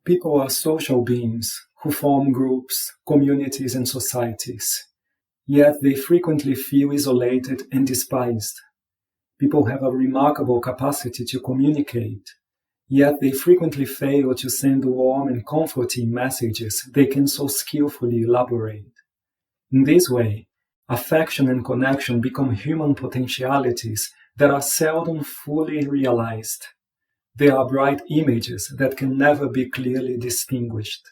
People are social beings who form groups, communities, and societies. Yet they frequently feel isolated and despised. People have a remarkable capacity to communicate, yet they frequently fail to send warm and comforting messages they can so skillfully elaborate. In this way, affection and connection become human potentialities that are seldom fully realized. They are bright images that can never be clearly distinguished.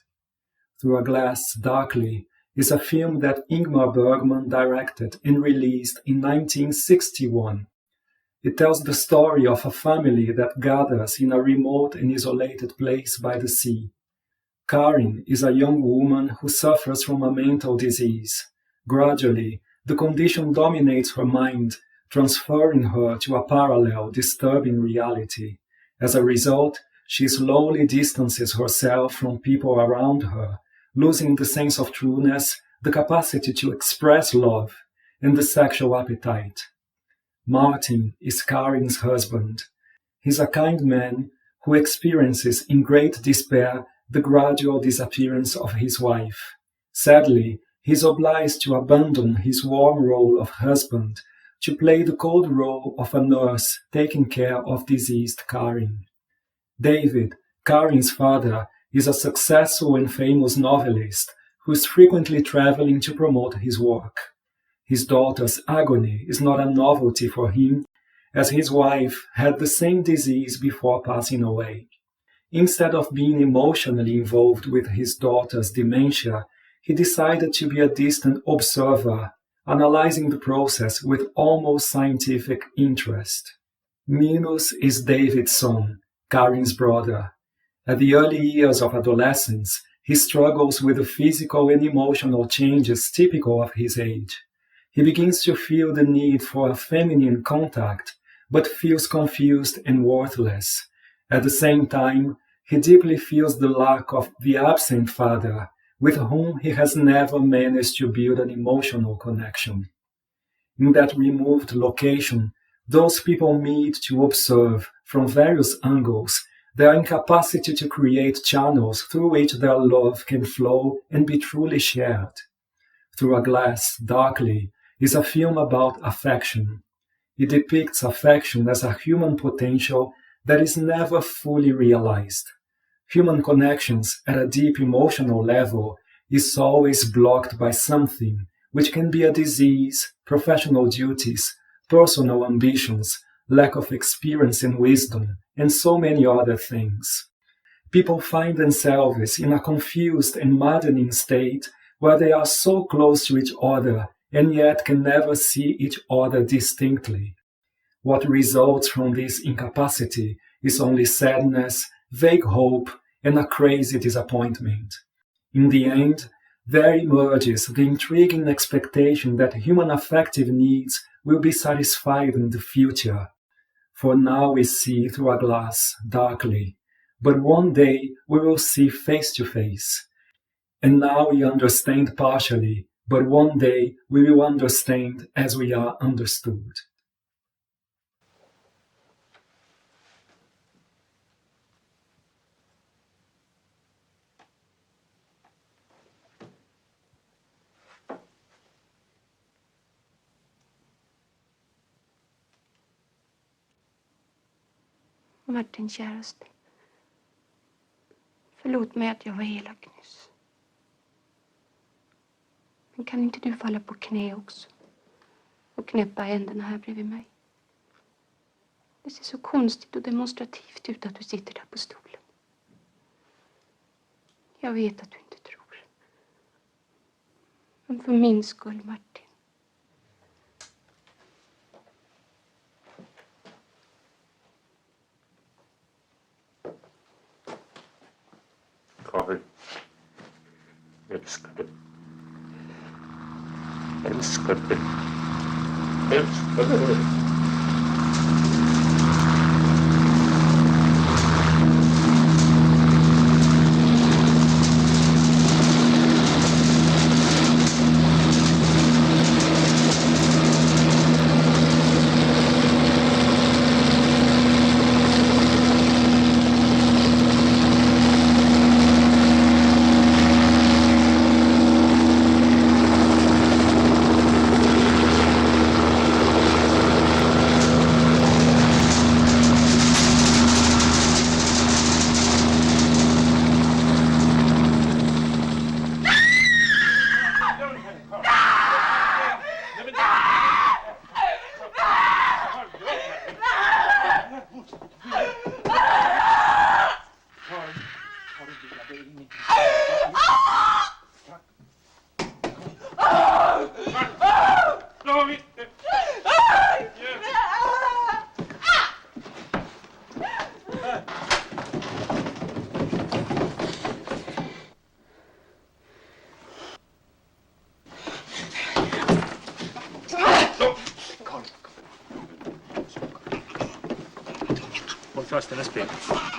Through a Glass Darkly is a film that Ingmar Bergman directed and released in 1961. It tells the story of a family that gathers in a remote and isolated place by the sea. Karin is a young woman who suffers from a mental disease. Gradually, the condition dominates her mind, transferring her to a parallel, disturbing reality. As a result, she slowly distances herself from people around her, losing the sense of trueness, the capacity to express love, and the sexual appetite. Martin is Karin's husband. He's a kind man who experiences in great despair the gradual disappearance of his wife. Sadly, he is obliged to abandon his warm role of husband to play the cold role of a nurse taking care of diseased Karin. David, Karin's father, is a successful and famous novelist who is frequently traveling to promote his work. His daughter's agony is not a novelty for him, as his wife had the same disease before passing away. Instead of being emotionally involved with his daughter's dementia, he decided to be a distant observer, analyzing the process with almost scientific interest. Minos is David's son, Karin's brother. At the early years of adolescence, he struggles with the physical and emotional changes typical of his age. He begins to feel the need for a feminine contact, but feels confused and worthless. At the same time, he deeply feels the lack of the absent father, with whom he has never managed to build an emotional connection. In that removed location, those people meet to observe, from various angles, their incapacity to create channels through which their love can flow and be truly shared. Through a Glass Darkly is a film about affection. It depicts affection as a human potential that is never fully realized. Human connections at a deep emotional level is always blocked by something, which can be a disease, professional duties, personal ambitions, lack of experience and wisdom, and so many other things. People find themselves in a confused and maddening state where they are so close to each other and yet can never see each other distinctly. What results from this incapacity is only sadness, vague hope, and a crazy disappointment. In the end, there emerges the intriguing expectation that human affective needs will be satisfied in the future. For now we see through a glass darkly, but one day we will see face to face. And now we understand partially, but one day we will understand as we are understood. Martin, käraste. Förlåt mig att jag var elak nyss. Men kan inte du falla på knä också? Och knäppa händerna här bredvid mig? Det ser så konstigt och demonstrativt ut att du sitter där på stolen. Jag vet att du inte tror. Men för min skull, Martin. Karin. Älskade. Älskade. Älskade. trust in the spirit.